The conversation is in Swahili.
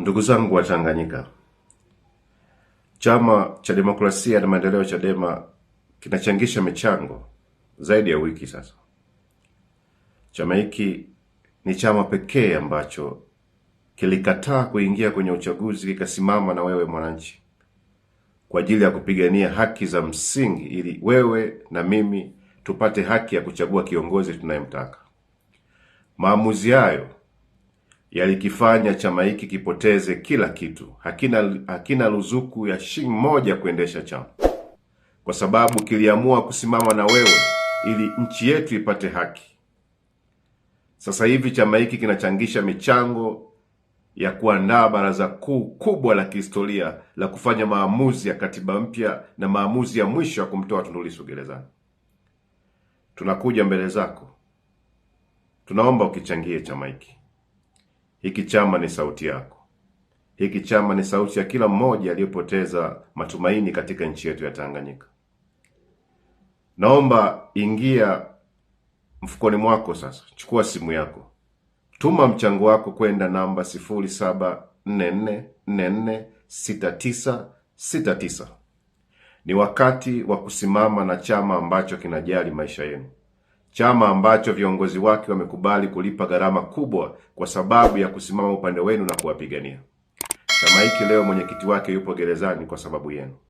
Ndugu zangu wa Tanganyika, Chama cha Demokrasia na Maendeleo Chadema kinachangisha michango zaidi ya wiki sasa. Chama hiki ni chama pekee ambacho kilikataa kuingia kwenye uchaguzi, kikasimama na wewe mwananchi kwa ajili ya kupigania haki za msingi, ili wewe na mimi tupate haki ya kuchagua kiongozi tunayemtaka. Maamuzi hayo yalikifanya chama hiki kipoteze kila kitu. Hakina ruzuku ya shilingi moja kuendesha chama, kwa sababu kiliamua kusimama na wewe ili nchi yetu ipate haki. Sasa hivi chama hiki kinachangisha michango ya kuandaa baraza kuu kubwa la kihistoria la kufanya maamuzi ya katiba mpya na maamuzi ya mwisho ya kumtoa Tundu Lissu gerezani. Tunakuja mbele zako, tunaomba ukichangie chama hiki. Hiki chama ni sauti yako. Hiki chama ni sauti ya kila mmoja aliyepoteza matumaini katika nchi yetu ya Tanganyika. Naomba ingia mfukoni mwako sasa, chukua simu yako, tuma mchango wako kwenda namba 0744446969. Ni wakati wa kusimama na chama ambacho kinajali maisha yenu. Chama ambacho viongozi wake wamekubali kulipa gharama kubwa kwa sababu ya kusimama upande wenu na kuwapigania. Chama hiki leo mwenyekiti wake yupo gerezani kwa sababu yenu.